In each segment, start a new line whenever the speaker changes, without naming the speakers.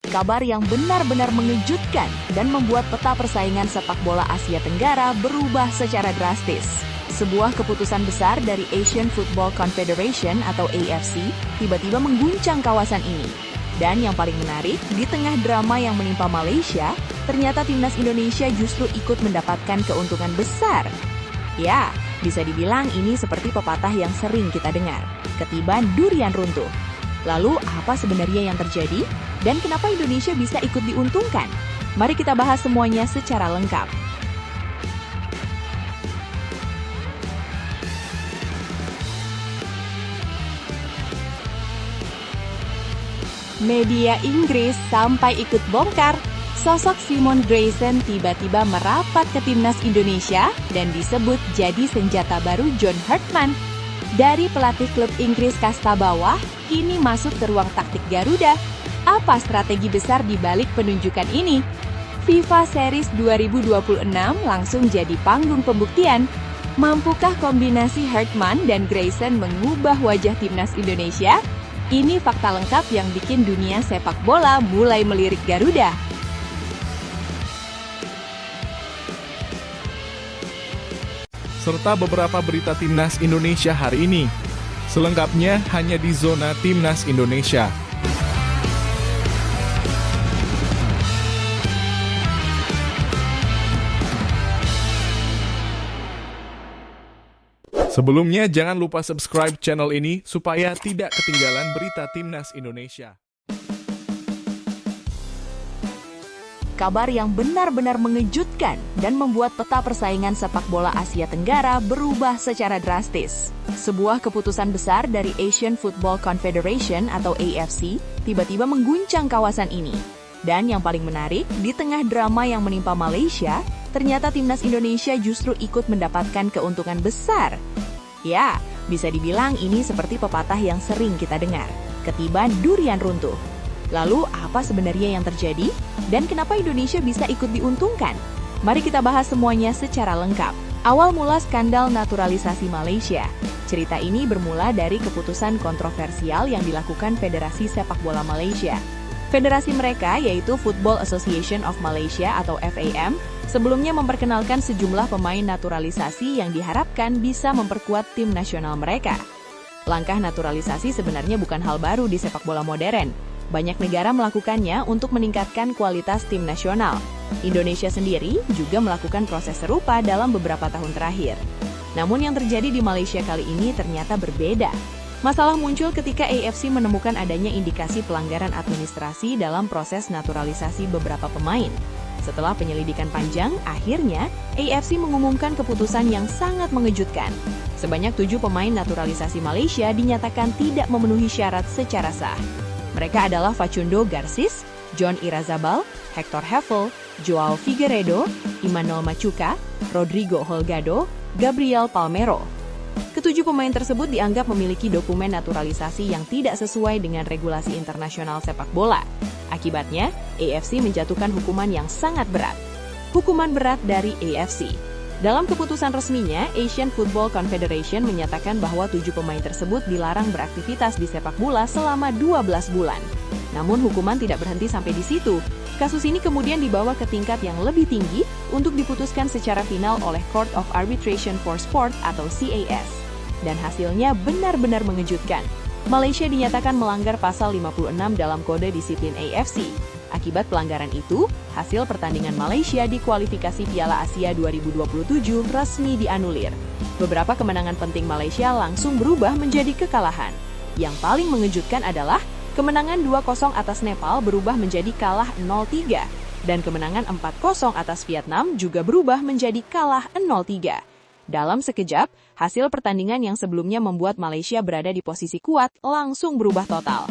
Kabar yang benar-benar mengejutkan dan membuat peta persaingan sepak bola Asia Tenggara berubah secara drastis. Sebuah keputusan besar dari Asian Football Confederation atau AFC tiba-tiba mengguncang kawasan ini. Dan yang paling menarik, di tengah drama yang menimpa Malaysia, ternyata timnas Indonesia justru ikut mendapatkan keuntungan besar. Ya, bisa dibilang ini seperti pepatah yang sering kita dengar, ketiban durian runtuh. Lalu, apa sebenarnya yang terjadi? Dan kenapa Indonesia bisa ikut diuntungkan? Mari kita bahas semuanya secara lengkap. Media Inggris sampai ikut bongkar. Sosok Simon Grayson tiba-tiba merapat ke timnas Indonesia dan disebut jadi senjata baru John Hartman. Dari pelatih klub Inggris kasta bawah, kini masuk ke ruang taktik Garuda. Apa strategi besar di balik penunjukan ini? FIFA Series 2026 langsung jadi panggung pembuktian. Mampukah kombinasi Hartman dan Grayson mengubah wajah timnas Indonesia? Ini fakta lengkap yang bikin dunia sepak bola mulai melirik Garuda.
Serta beberapa berita timnas Indonesia hari ini. Selengkapnya hanya di Zona Timnas Indonesia. Sebelumnya jangan lupa subscribe channel ini supaya tidak ketinggalan berita timnas Indonesia.
Kabar yang benar-benar mengejutkan dan membuat peta persaingan sepak bola Asia Tenggara berubah secara drastis. Sebuah keputusan besar dari Asian Football Confederation atau AFC tiba-tiba mengguncang kawasan ini. Dan yang paling menarik, di tengah drama yang menimpa Malaysia, ternyata timnas Indonesia justru ikut mendapatkan keuntungan besar. Ya, bisa dibilang ini seperti pepatah yang sering kita dengar, ketiban durian runtuh. Lalu, apa sebenarnya yang terjadi? Dan kenapa Indonesia bisa ikut diuntungkan? Mari kita bahas semuanya secara lengkap. Awal mula skandal naturalisasi Malaysia. Cerita ini bermula dari keputusan kontroversial yang dilakukan Federasi Sepak Bola Malaysia. Federasi mereka, yaitu Football Association of Malaysia atau FAM, sebelumnya memperkenalkan sejumlah pemain naturalisasi yang diharapkan bisa memperkuat tim nasional mereka. Langkah naturalisasi sebenarnya bukan hal baru di sepak bola modern. Banyak negara melakukannya untuk meningkatkan kualitas tim nasional. Indonesia sendiri juga melakukan proses serupa dalam beberapa tahun terakhir. Namun yang terjadi di Malaysia kali ini ternyata berbeda. Masalah muncul ketika AFC menemukan adanya indikasi pelanggaran administrasi dalam proses naturalisasi beberapa pemain. Setelah penyelidikan panjang, akhirnya AFC mengumumkan keputusan yang sangat mengejutkan. Sebanyak 7 pemain naturalisasi Malaysia dinyatakan tidak memenuhi syarat secara sah. Mereka adalah Facundo Garcis, John Irazabal, Hector Hefel, Joao Figueiredo, Emmanuel Machuca, Rodrigo Holgado, Gabriel Palmero. Ketujuh pemain tersebut dianggap memiliki dokumen naturalisasi yang tidak sesuai dengan regulasi internasional sepak bola. Akibatnya, AFC menjatuhkan hukuman yang sangat berat. Hukuman berat dari AFC. Dalam keputusan resminya, Asian Football Confederation menyatakan bahwa 7 pemain tersebut dilarang beraktivitas di sepak bola selama 12 bulan. Namun hukuman tidak berhenti sampai di situ. Kasus ini kemudian dibawa ke tingkat yang lebih tinggi untuk diputuskan secara final oleh Court of Arbitration for Sport atau CAS. Dan hasilnya benar-benar mengejutkan. Malaysia dinyatakan melanggar pasal 56 dalam kode disiplin AFC. Akibat pelanggaran itu, hasil pertandingan Malaysia di kualifikasi Piala Asia 2027 resmi dianulir. Beberapa kemenangan penting Malaysia langsung berubah menjadi kekalahan. Yang paling mengejutkan adalah kemenangan 2-0 atas Nepal berubah menjadi kalah 0-3, dan kemenangan 4-0 atas Vietnam juga berubah menjadi kalah 0-3. Dalam sekejap, hasil pertandingan yang sebelumnya membuat Malaysia berada di posisi kuat langsung berubah total.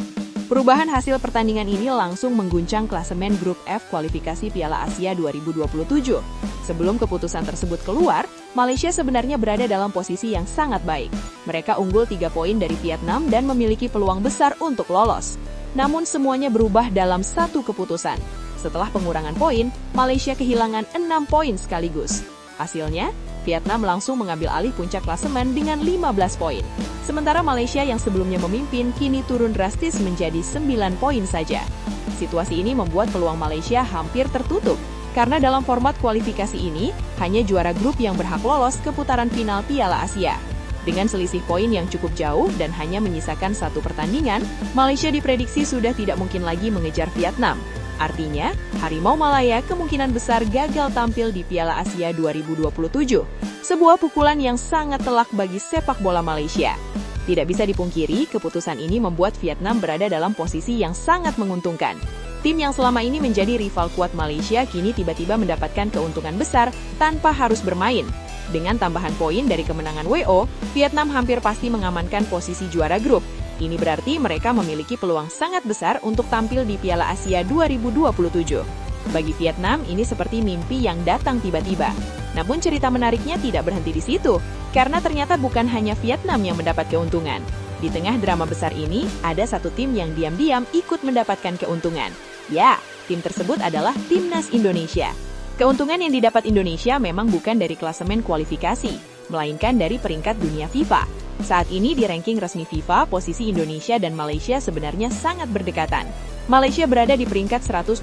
Perubahan hasil pertandingan ini langsung mengguncang klasemen grup F kualifikasi Piala Asia 2027. Sebelum keputusan tersebut keluar, Malaysia sebenarnya berada dalam posisi yang sangat baik. Mereka unggul 3 poin dari Vietnam dan memiliki peluang besar untuk lolos. Namun semuanya berubah dalam satu keputusan. Setelah pengurangan poin, Malaysia kehilangan 6 poin sekaligus. Hasilnya, Vietnam langsung mengambil alih puncak klasemen dengan 15 poin. Sementara Malaysia yang sebelumnya memimpin kini turun drastis menjadi 9 poin saja. Situasi ini membuat peluang Malaysia hampir tertutup, karena dalam format kualifikasi ini, hanya juara grup yang berhak lolos ke putaran final Piala Asia. Dengan selisih poin yang cukup jauh dan hanya menyisakan satu pertandingan, Malaysia diprediksi sudah tidak mungkin lagi mengejar Vietnam. Artinya, Harimau Malaya kemungkinan besar gagal tampil di Piala Asia 2027. Sebuah pukulan yang sangat telak bagi sepak bola Malaysia. Tidak bisa dipungkiri, keputusan ini membuat Vietnam berada dalam posisi yang sangat menguntungkan. Tim yang selama ini menjadi rival kuat Malaysia kini tiba-tiba mendapatkan keuntungan besar tanpa harus bermain. Dengan tambahan poin dari kemenangan WO, Vietnam hampir pasti mengamankan posisi juara grup. Ini berarti mereka memiliki peluang sangat besar untuk tampil di Piala Asia 2027. Bagi Vietnam, ini seperti mimpi yang datang tiba-tiba. Namun cerita menariknya tidak berhenti di situ, karena ternyata bukan hanya Vietnam yang mendapat keuntungan. Di tengah drama besar ini, ada satu tim yang diam-diam ikut mendapatkan keuntungan. Ya, tim tersebut adalah Timnas Indonesia. Keuntungan yang didapat Indonesia memang bukan dari klasemen kualifikasi, melainkan dari peringkat dunia FIFA. Saat ini di ranking resmi FIFA, posisi Indonesia dan Malaysia sebenarnya sangat berdekatan. Malaysia berada di peringkat 121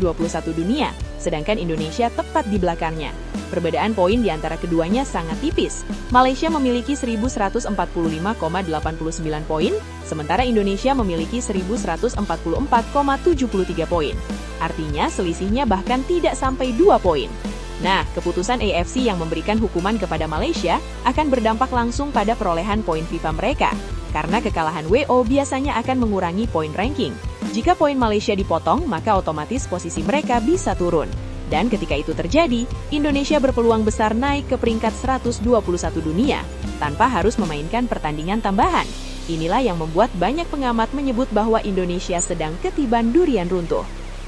dunia, sedangkan Indonesia tepat di belakangnya. Perbedaan poin di antara keduanya sangat tipis. Malaysia memiliki 1145,89 poin, sementara Indonesia memiliki 1144,73 poin. Artinya selisihnya bahkan tidak sampai 2 poin. Nah, keputusan AFC yang memberikan hukuman kepada Malaysia akan berdampak langsung pada perolehan poin FIFA mereka, karena kekalahan WO biasanya akan mengurangi poin ranking. Jika poin Malaysia dipotong, maka otomatis posisi mereka bisa turun. Dan ketika itu terjadi, Indonesia berpeluang besar naik ke peringkat 121 dunia, tanpa harus memainkan pertandingan tambahan. Inilah yang membuat banyak pengamat menyebut bahwa Indonesia sedang ketiban durian runtuh.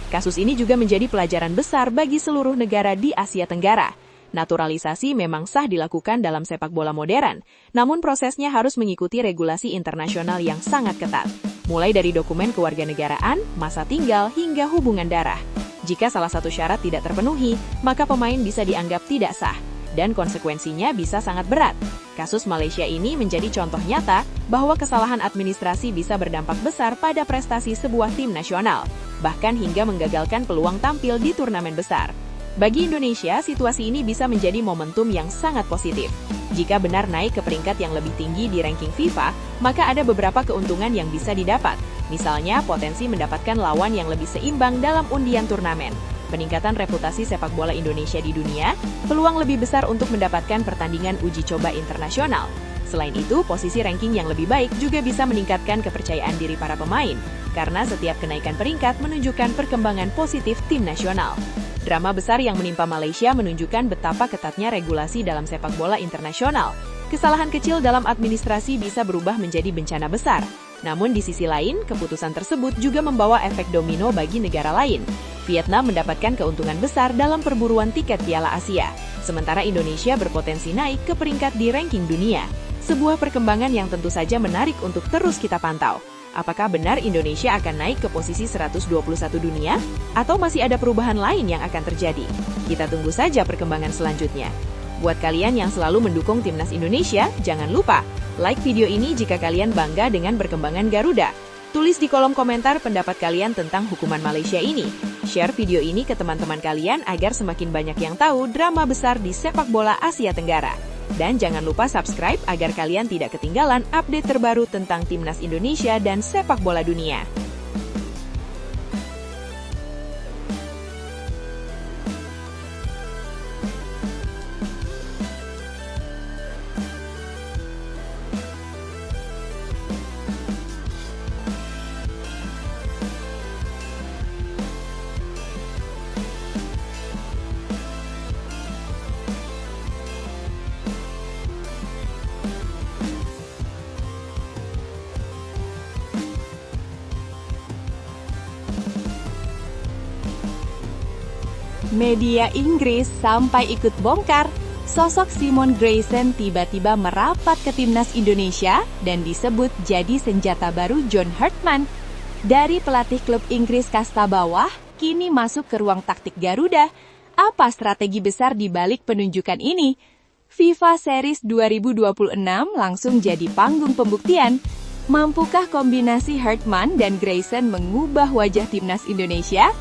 Kasus ini juga menjadi pelajaran besar bagi seluruh negara di Asia Tenggara. Naturalisasi memang sah dilakukan dalam sepak bola modern, namun prosesnya harus mengikuti regulasi internasional yang sangat ketat, mulai dari dokumen kewarganegaraan, masa tinggal, hingga hubungan darah. Jika salah satu syarat tidak terpenuhi, maka pemain bisa dianggap tidak sah, dan konsekuensinya bisa sangat berat. Kasus Malaysia ini menjadi contoh nyata bahwa kesalahan administrasi bisa berdampak besar pada prestasi sebuah tim nasional, bahkan hingga menggagalkan peluang tampil di turnamen besar. Bagi Indonesia, situasi ini bisa menjadi momentum yang sangat positif. Jika benar naik ke peringkat yang lebih tinggi di ranking FIFA, maka ada beberapa keuntungan yang bisa didapat. Misalnya, potensi mendapatkan lawan yang lebih seimbang dalam undian turnamen, peningkatan reputasi sepak bola Indonesia di dunia, peluang lebih besar untuk mendapatkan pertandingan uji coba internasional. Selain itu, posisi ranking yang lebih baik juga bisa meningkatkan kepercayaan diri para pemain, karena setiap kenaikan peringkat menunjukkan perkembangan positif tim nasional. Drama besar yang menimpa Malaysia menunjukkan betapa ketatnya regulasi dalam sepak bola internasional. Kesalahan kecil dalam administrasi bisa berubah menjadi bencana besar. Namun di sisi lain, keputusan tersebut juga membawa efek domino bagi negara lain. Vietnam mendapatkan keuntungan besar dalam perburuan tiket Piala Asia, sementara Indonesia berpotensi naik ke peringkat di ranking dunia. Sebuah perkembangan yang tentu saja menarik untuk terus kita pantau. Apakah benar Indonesia akan naik ke posisi 121 dunia? Atau masih ada perubahan lain yang akan terjadi? Kita tunggu saja perkembangan selanjutnya. Buat kalian yang selalu mendukung Timnas Indonesia, jangan lupa like video ini jika kalian bangga dengan perkembangan Garuda. Tulis di kolom komentar pendapat kalian tentang hukuman Malaysia ini. Share video ini ke teman-teman kalian agar semakin banyak yang tahu drama besar di sepak bola Asia Tenggara. Dan jangan lupa subscribe agar kalian tidak ketinggalan update terbaru tentang Timnas Indonesia dan sepak bola dunia. Media Inggris sampai ikut bongkar, sosok Simon Grayson tiba-tiba merapat ke Timnas Indonesia dan disebut jadi senjata baru John Hartman. Dari pelatih klub Inggris kasta bawah, kini masuk ke ruang taktik Garuda. Apa strategi besar di balik penunjukan ini? FIFA Series 2026 langsung jadi panggung pembuktian. Mampukah kombinasi Hartman dan Grayson mengubah wajah timnas Indonesia?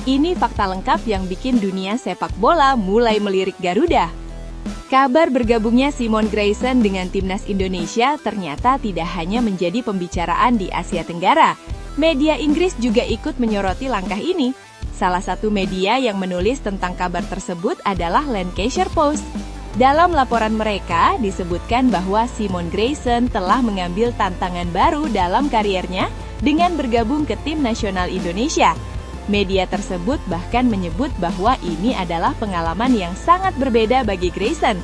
Ini fakta lengkap yang bikin dunia sepak bola mulai melirik Garuda. Kabar bergabungnya Simon Grayson dengan timnas Indonesia ternyata tidak hanya menjadi pembicaraan di Asia Tenggara. Media Inggris juga ikut menyoroti langkah ini. Salah satu media yang menulis tentang kabar tersebut adalah Lancashire Post. Dalam laporan mereka, disebutkan bahwa Simon Grayson telah mengambil tantangan baru dalam kariernya dengan bergabung ke tim nasional Indonesia. Media tersebut bahkan menyebut bahwa ini adalah pengalaman yang sangat berbeda bagi Grayson.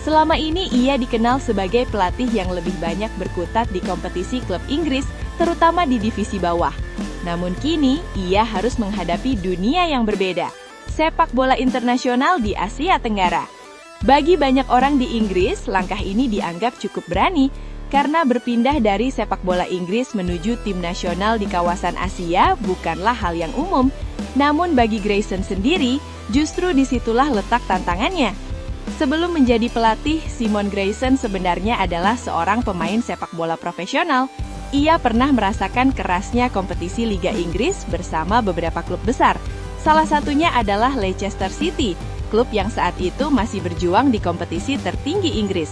Selama ini ia dikenal sebagai pelatih yang lebih banyak berkutat di kompetisi klub Inggris, terutama di divisi bawah. Namun kini, ia harus menghadapi dunia yang berbeda, sepak bola internasional di Asia Tenggara. Bagi banyak orang di Inggris, langkah ini dianggap cukup berani karena berpindah dari sepak bola Inggris menuju tim nasional di kawasan Asia bukanlah hal yang umum. Namun bagi Grayson sendiri, justru disitulah letak tantangannya. Sebelum menjadi pelatih, Simon Grayson sebenarnya adalah seorang pemain sepak bola profesional. Ia pernah merasakan kerasnya kompetisi Liga Inggris bersama beberapa klub besar. Salah satunya adalah Leicester City, klub yang saat itu masih berjuang di kompetisi tertinggi Inggris.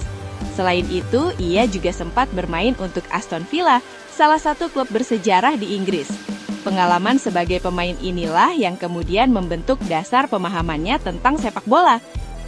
Selain itu, ia juga sempat bermain untuk Aston Villa, salah satu klub bersejarah di Inggris. Pengalaman sebagai pemain inilah yang kemudian membentuk dasar pemahamannya tentang sepak bola.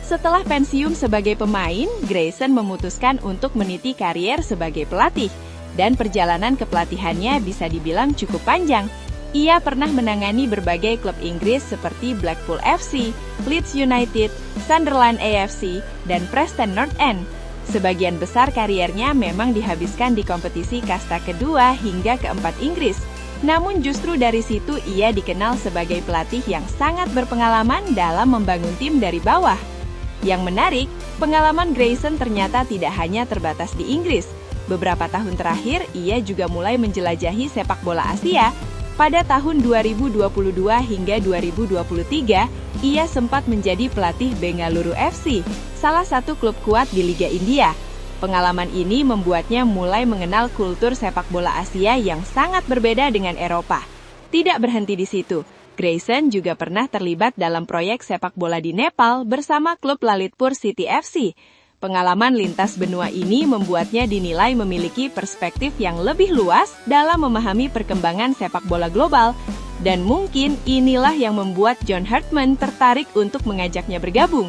Setelah pensiun sebagai pemain, Grayson memutuskan untuk meniti karier sebagai pelatih, dan perjalanan kepelatihannya bisa dibilang cukup panjang. Ia pernah menangani berbagai klub Inggris seperti Blackpool FC, Leeds United, Sunderland AFC, dan Preston North End. Sebagian besar kariernya memang dihabiskan di kompetisi kasta kedua hingga keempat Inggris. Namun justru dari situ ia dikenal sebagai pelatih yang sangat berpengalaman dalam membangun tim dari bawah. Yang menarik, pengalaman Grayson ternyata tidak hanya terbatas di Inggris. Beberapa tahun terakhir, ia juga mulai menjelajahi sepak bola Asia. Pada tahun 2022 hingga 2023, ia sempat menjadi pelatih Bengaluru FC, salah satu klub kuat di Liga India. Pengalaman ini membuatnya mulai mengenal kultur sepak bola Asia yang sangat berbeda dengan Eropa. Tidak berhenti di situ, Grayson juga pernah terlibat dalam proyek sepak bola di Nepal bersama klub Lalitpur City FC. Pengalaman lintas benua ini membuatnya dinilai memiliki perspektif yang lebih luas dalam memahami perkembangan sepak bola global. Dan mungkin inilah yang membuat John Hartman tertarik untuk mengajaknya bergabung.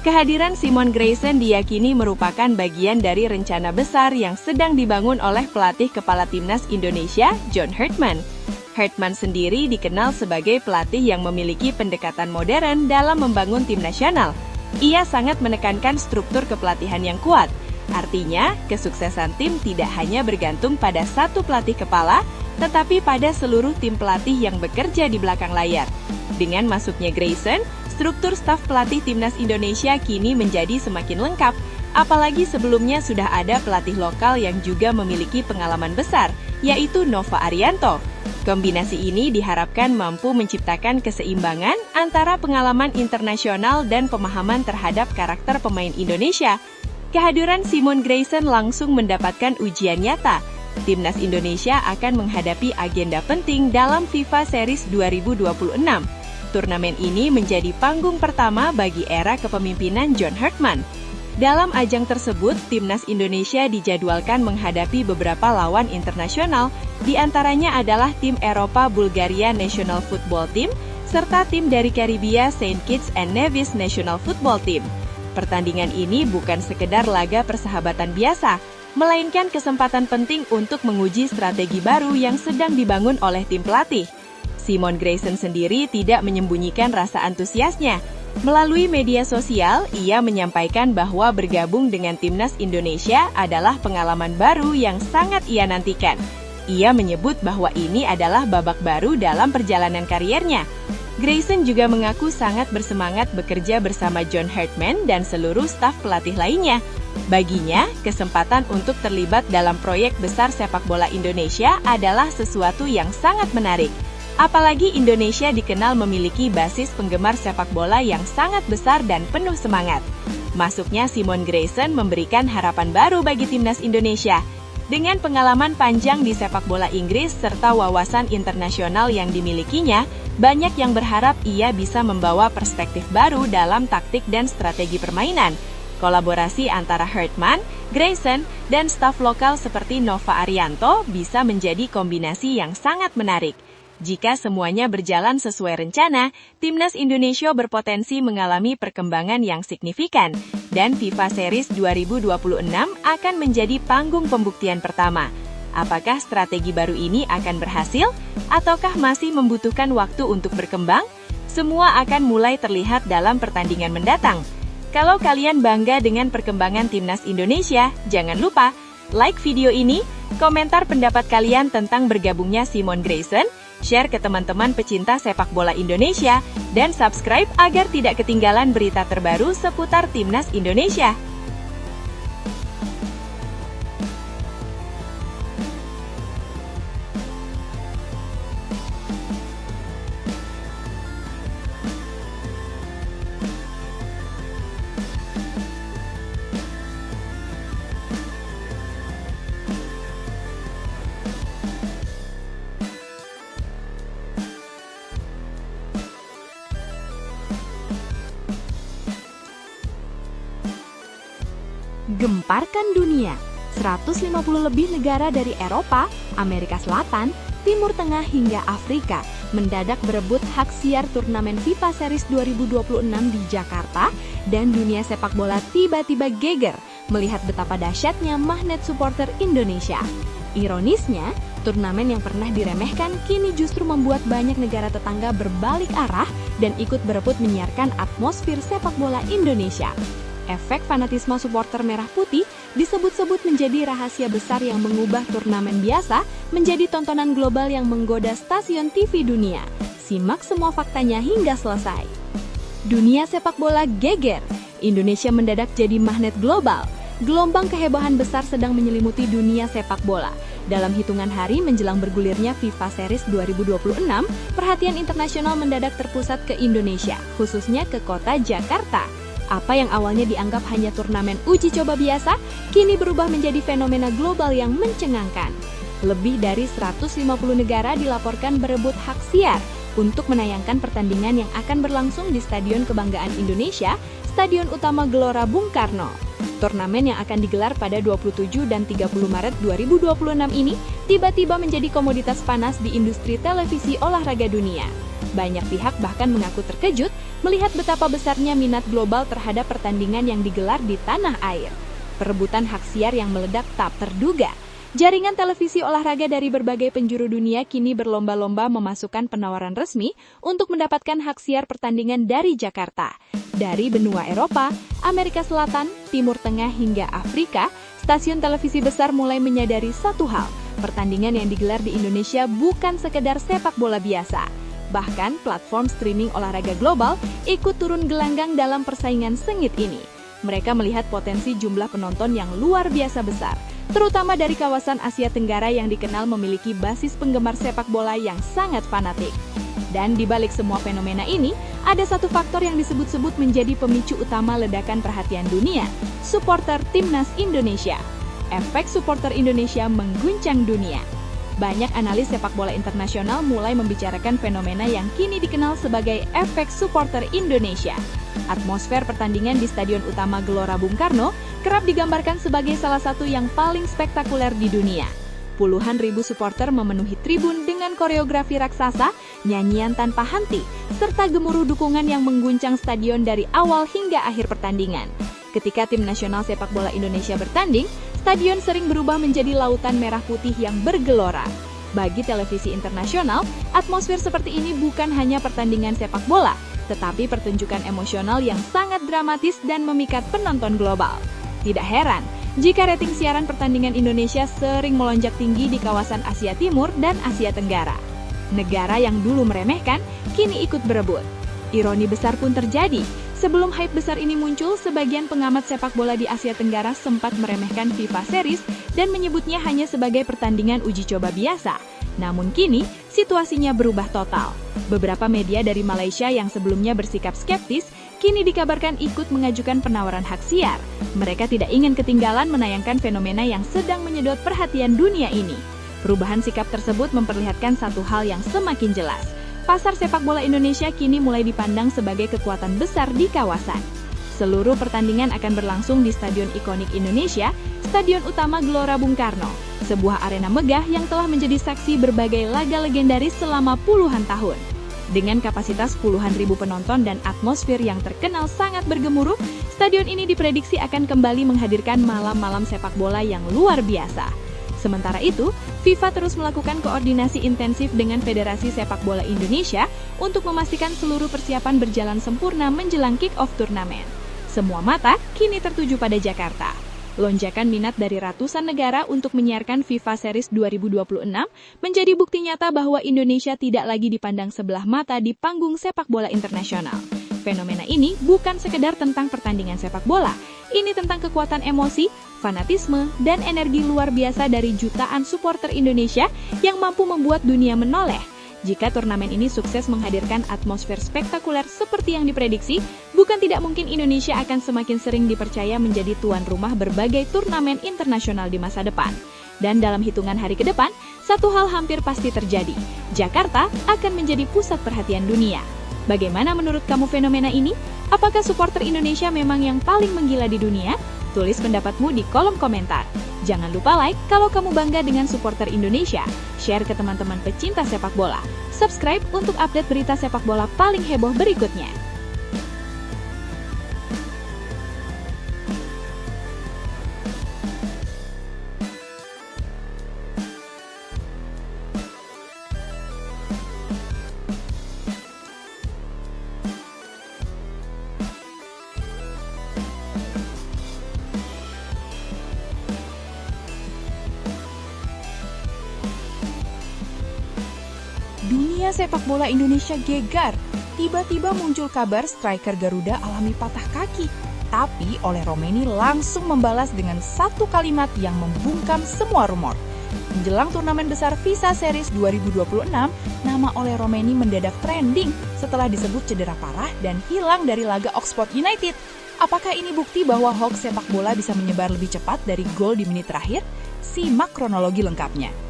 Kehadiran Simon Grayson diyakini merupakan bagian dari rencana besar yang sedang dibangun oleh pelatih kepala timnas Indonesia, John Hartman. Hartman sendiri dikenal sebagai pelatih yang memiliki pendekatan modern dalam membangun tim nasional. Ia sangat menekankan struktur kepelatihan yang kuat. Artinya, kesuksesan tim tidak hanya bergantung pada satu pelatih kepala, tetapi pada seluruh tim pelatih yang bekerja di belakang layar. Dengan masuknya Grayson, struktur staf pelatih timnas Indonesia kini menjadi semakin lengkap, apalagi sebelumnya sudah ada pelatih lokal yang juga memiliki pengalaman besar, yaitu Nova Arianto. Kombinasi ini diharapkan mampu menciptakan keseimbangan antara pengalaman internasional dan pemahaman terhadap karakter pemain Indonesia. Kehadiran Simon Grayson langsung mendapatkan ujian nyata. Timnas Indonesia akan menghadapi agenda penting dalam FIFA Series 2026. Turnamen ini menjadi panggung pertama bagi era kepemimpinan John Hartman. Dalam ajang tersebut, timnas Indonesia dijadwalkan menghadapi beberapa lawan internasional, di antaranya adalah tim Eropa Bulgaria National Football Team, serta tim dari Karibia Saint Kitts and Nevis National Football Team. Pertandingan ini bukan sekedar laga persahabatan biasa, melainkan kesempatan penting untuk menguji strategi baru yang sedang dibangun oleh tim pelatih. Simon Grayson sendiri tidak menyembunyikan rasa antusiasnya. Melalui media sosial, ia menyampaikan bahwa bergabung dengan timnas Indonesia adalah pengalaman baru yang sangat ia nantikan. Ia menyebut bahwa ini adalah babak baru dalam perjalanan kariernya. Grayson juga mengaku sangat bersemangat bekerja bersama John Hartman dan seluruh staf pelatih lainnya. Baginya, kesempatan untuk terlibat dalam proyek besar sepak bola Indonesia adalah sesuatu yang sangat menarik. Apalagi Indonesia dikenal memiliki basis penggemar sepak bola yang sangat besar dan penuh semangat. Masuknya Simon Grayson memberikan harapan baru bagi timnas Indonesia. Dengan pengalaman panjang di sepak bola Inggris serta wawasan internasional yang dimilikinya, banyak yang berharap ia bisa membawa perspektif baru dalam taktik dan strategi permainan. Kolaborasi antara Hurtman, Grayson, dan staf lokal seperti Nova Arianto bisa menjadi kombinasi yang sangat menarik. Jika semuanya berjalan sesuai rencana, timnas Indonesia berpotensi mengalami perkembangan yang signifikan, dan FIFA Series 2026 akan menjadi panggung pembuktian pertama. Apakah strategi baru ini akan berhasil, ataukah masih membutuhkan waktu untuk berkembang? Semua akan mulai terlihat dalam pertandingan mendatang. Kalau kalian bangga dengan perkembangan timnas Indonesia, jangan lupa like video ini, komentar pendapat kalian tentang bergabungnya Simon Grayson, share ke teman-teman pecinta sepak bola Indonesia, dan subscribe agar tidak ketinggalan berita terbaru seputar timnas Indonesia.
Gemparkan dunia, 150 lebih negara dari Eropa, Amerika Selatan, Timur Tengah hingga Afrika mendadak berebut hak siar turnamen FIFA Series 2026 di Jakarta, dan dunia sepak bola tiba-tiba geger melihat betapa dahsyatnya magnet supporter Indonesia. Ironisnya, turnamen yang pernah diremehkan kini justru membuat banyak negara tetangga berbalik arah dan ikut berebut menyiarkan atmosfer sepak bola Indonesia. Efek fanatisme supporter merah putih disebut-sebut menjadi rahasia besar yang mengubah turnamen biasa menjadi tontonan global yang menggoda stasiun TV dunia. Simak semua faktanya hingga selesai. Dunia sepak bola geger. Indonesia mendadak jadi magnet global. Gelombang kehebohan besar sedang menyelimuti dunia sepak bola. Dalam hitungan hari menjelang bergulirnya FIFA Series 2026, perhatian internasional mendadak terpusat ke Indonesia, khususnya ke kota Jakarta. Apa yang awalnya dianggap hanya turnamen uji coba biasa, kini berubah menjadi fenomena global yang mencengangkan. Lebih dari 150 negara dilaporkan berebut hak siar untuk menayangkan pertandingan yang akan berlangsung di Stadion Kebanggaan Indonesia, Stadion Utama Gelora Bung Karno. Turnamen yang akan digelar pada 27 dan 30 Maret 2026 ini tiba-tiba menjadi komoditas panas di industri televisi olahraga dunia. Banyak pihak bahkan mengaku terkejut melihat betapa besarnya minat global terhadap pertandingan yang digelar di tanah air. Perebutan hak siar yang meledak tak terduga. Jaringan televisi olahraga dari berbagai penjuru dunia kini berlomba-lomba memasukkan penawaran resmi untuk mendapatkan hak siar pertandingan dari Jakarta. Dari benua Eropa, Amerika Selatan, Timur Tengah hingga Afrika, stasiun televisi besar mulai menyadari satu hal, pertandingan yang digelar di Indonesia bukan sekedar sepak bola biasa. Bahkan platform streaming olahraga global ikut turun gelanggang dalam persaingan sengit ini. Mereka melihat potensi jumlah penonton yang luar biasa besar, terutama dari kawasan Asia Tenggara yang dikenal memiliki basis penggemar sepak bola yang sangat fanatik. Dan di balik semua fenomena ini, ada satu faktor yang disebut-sebut menjadi pemicu utama ledakan perhatian dunia, supporter timnas Indonesia. Efek supporter Indonesia mengguncang dunia. Banyak analis sepak bola internasional mulai membicarakan fenomena yang kini dikenal sebagai efek supporter Indonesia. Atmosfer pertandingan di Stadion Utama Gelora Bung Karno kerap digambarkan sebagai salah satu yang paling spektakuler di dunia. Puluhan ribu supporter memenuhi tribun dengan koreografi raksasa, nyanyian tanpa henti, serta gemuruh dukungan yang mengguncang stadion dari awal hingga akhir pertandingan. Ketika tim nasional sepak bola Indonesia bertanding, stadion sering berubah menjadi lautan merah putih yang bergelora. Bagi televisi internasional, atmosfer seperti ini bukan hanya pertandingan sepak bola, tetapi pertunjukan emosional yang sangat dramatis dan memikat penonton global. Tidak heran jika rating siaran pertandingan Indonesia sering melonjak tinggi di kawasan Asia Timur dan Asia Tenggara. Negara yang dulu meremehkan, kini ikut berebut. Ironi besar pun terjadi. Sebelum hype besar ini muncul, sebagian pengamat sepak bola di Asia Tenggara sempat meremehkan FIFA Series dan menyebutnya hanya sebagai pertandingan uji coba biasa. Namun kini, situasinya berubah total. Beberapa media dari Malaysia yang sebelumnya bersikap skeptis, kini dikabarkan ikut mengajukan penawaran hak siar. Mereka tidak ingin ketinggalan menayangkan fenomena yang sedang menyedot perhatian dunia ini. Perubahan sikap tersebut memperlihatkan satu hal yang semakin jelas. Pasar sepak bola Indonesia kini mulai dipandang sebagai kekuatan besar di kawasan. Seluruh pertandingan akan berlangsung di Stadion Ikonik Indonesia, Stadion Utama Gelora Bung Karno, sebuah arena megah yang telah menjadi saksi berbagai laga legendaris selama puluhan tahun. Dengan kapasitas puluhan ribu penonton dan atmosfer yang terkenal sangat bergemuruh, stadion ini diprediksi akan kembali menghadirkan malam-malam sepak bola yang luar biasa. Sementara itu, FIFA terus melakukan koordinasi intensif dengan Federasi Sepak Bola Indonesia untuk memastikan seluruh persiapan berjalan sempurna menjelang kick-off turnamen. Semua mata kini tertuju pada Jakarta. Lonjakan minat dari ratusan negara untuk menyiarkan FIFA Series 2026 menjadi bukti nyata bahwa Indonesia tidak lagi dipandang sebelah mata di panggung sepak bola internasional. Fenomena ini bukan sekedar tentang pertandingan sepak bola, ini tentang kekuatan emosi, fanatisme, dan energi luar biasa dari jutaan supporter Indonesia yang mampu membuat dunia menoleh. Jika turnamen ini sukses menghadirkan atmosfer spektakuler seperti yang diprediksi, bukan tidak mungkin Indonesia akan semakin sering dipercaya menjadi tuan rumah berbagai turnamen internasional di masa depan. Dan dalam hitungan hari ke depan, satu hal hampir pasti terjadi. Jakarta akan menjadi pusat perhatian dunia. Bagaimana menurut kamu fenomena ini? Apakah supporter Indonesia memang yang paling menggila di dunia? Tulis pendapatmu di kolom komentar. Jangan lupa like kalau kamu bangga dengan supporter Indonesia. Share ke teman-teman pecinta sepak bola. Subscribe untuk update berita sepak bola paling heboh berikutnya.
Dunia sepak bola Indonesia gegar. Tiba-tiba muncul kabar striker Garuda alami patah kaki. Tapi Ole Romeni langsung membalas dengan satu kalimat yang membungkam semua rumor. Menjelang turnamen besar FIFA Series 2026, nama Ole Romeni mendadak trending setelah disebut cedera parah dan hilang dari laga Oxford United. Apakah ini bukti bahwa hoax sepak bola bisa menyebar lebih cepat dari gol di menit terakhir? Simak kronologi lengkapnya.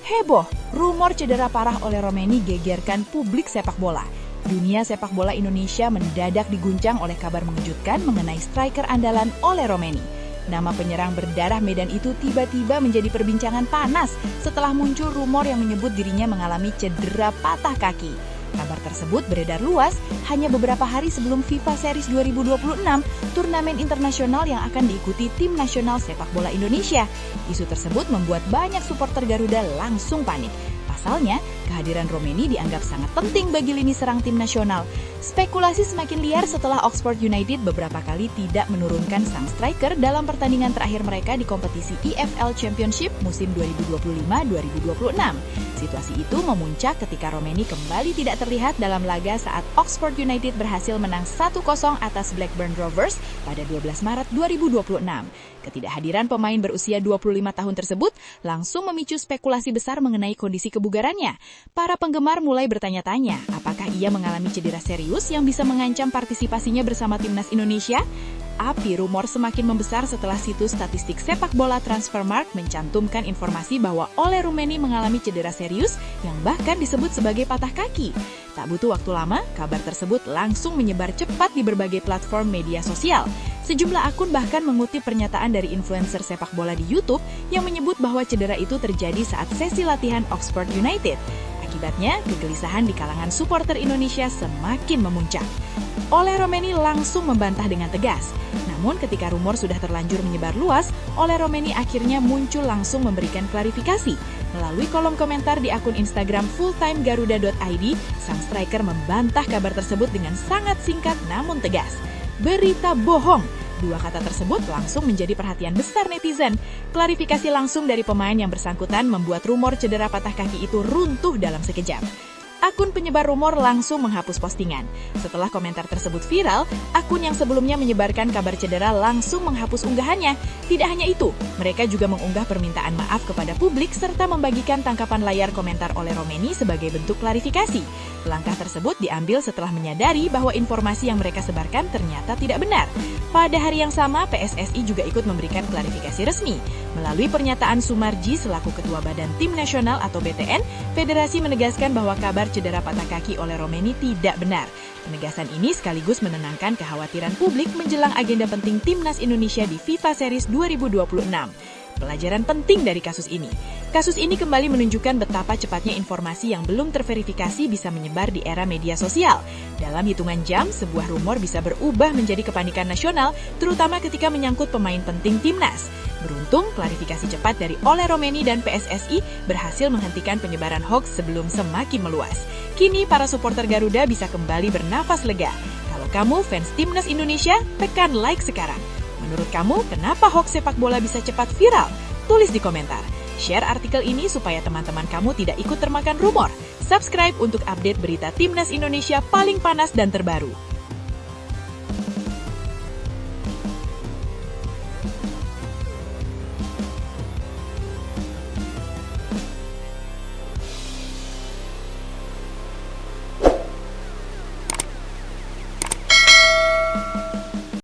Heboh, rumor cedera parah Ole Romeni gegerkan publik sepak bola. Dunia sepak bola Indonesia mendadak diguncang oleh kabar mengejutkan mengenai striker andalan Ole Romeni. Nama penyerang berdarah Medan itu tiba-tiba menjadi perbincangan panas setelah muncul rumor yang menyebut dirinya mengalami cedera patah kaki. Kabar tersebut beredar luas hanya beberapa hari sebelum FIFA Series 2026, turnamen internasional yang akan diikuti tim nasional sepak bola Indonesia. Isu tersebut membuat banyak supporter Garuda langsung panik. Pasalnya, kehadiran Romeni dianggap sangat penting bagi lini serang tim nasional. Spekulasi semakin liar setelah Oxford United beberapa kali tidak menurunkan sang striker dalam pertandingan terakhir mereka di kompetisi EFL Championship musim 2025-2026. Situasi itu memuncak ketika Romeni kembali tidak terlihat dalam laga saat Oxford United berhasil menang 1-0 atas Blackburn Rovers pada 12 Maret 2026. Ketidakhadiran pemain berusia 25 tahun tersebut langsung memicu spekulasi besar mengenai kondisi kebugarannya. Para penggemar mulai bertanya-tanya, apakah ia mengalami cedera serius yang bisa mengancam partisipasinya bersama timnas Indonesia? Api rumor semakin membesar setelah situs statistik sepak bola Transfermarkt mencantumkan informasi bahwa Ole Romeni mengalami cedera serius yang bahkan disebut sebagai patah kaki. Tak butuh waktu lama, kabar tersebut langsung menyebar cepat di berbagai platform media sosial. Sejumlah akun bahkan mengutip pernyataan dari influencer sepak bola di YouTube yang menyebut bahwa cedera itu terjadi saat sesi latihan Oxford United. Akibatnya, kegelisahan di kalangan supporter Indonesia semakin memuncak. Ole Romeni langsung membantah dengan tegas. Namun ketika rumor sudah terlanjur menyebar luas, Ole Romeni akhirnya muncul langsung memberikan klarifikasi. Melalui kolom komentar di akun Instagram fulltimegaruda.id, sang striker membantah kabar tersebut dengan sangat singkat namun tegas. Berita bohong. Dua kata tersebut langsung menjadi perhatian besar netizen. Klarifikasi langsung dari pemain yang bersangkutan membuat rumor cedera patah kaki itu runtuh dalam sekejap. akun penyebar rumor langsung menghapus postingan. Setelah komentar tersebut viral, akun yang sebelumnya menyebarkan kabar cedera langsung menghapus unggahannya. Tidak hanya itu, mereka juga mengunggah permintaan maaf kepada publik serta membagikan tangkapan layar komentar oleh Romeni sebagai bentuk klarifikasi. Langkah tersebut diambil setelah menyadari bahwa informasi yang mereka sebarkan ternyata tidak benar. Pada hari yang sama, PSSI juga ikut memberikan klarifikasi resmi. Melalui pernyataan Sumarji selaku Ketua Badan Tim Nasional atau BTN, Federasi menegaskan bahwa kabar cedera patah kaki oleh Romeni tidak benar. Penegasan ini sekaligus menenangkan kekhawatiran publik menjelang agenda penting Timnas Indonesia di FIFA Series 2026. Pelajaran penting dari kasus ini. Kasus ini kembali menunjukkan betapa cepatnya informasi yang belum terverifikasi bisa menyebar di era media sosial. Dalam hitungan jam, sebuah rumor bisa berubah menjadi kepanikan nasional, terutama ketika menyangkut pemain penting timnas. Beruntung, klarifikasi cepat dari Ole Romeni dan PSSI berhasil menghentikan penyebaran hoax sebelum semakin meluas. Kini, para supporter Garuda bisa kembali bernafas lega. Kalau kamu fans Timnas Indonesia, tekan like sekarang. Menurut kamu, kenapa hoax sepak bola bisa cepat viral? Tulis di komentar. Share artikel ini supaya teman-teman kamu tidak ikut termakan rumor. Subscribe untuk update berita Timnas Indonesia paling panas dan terbaru.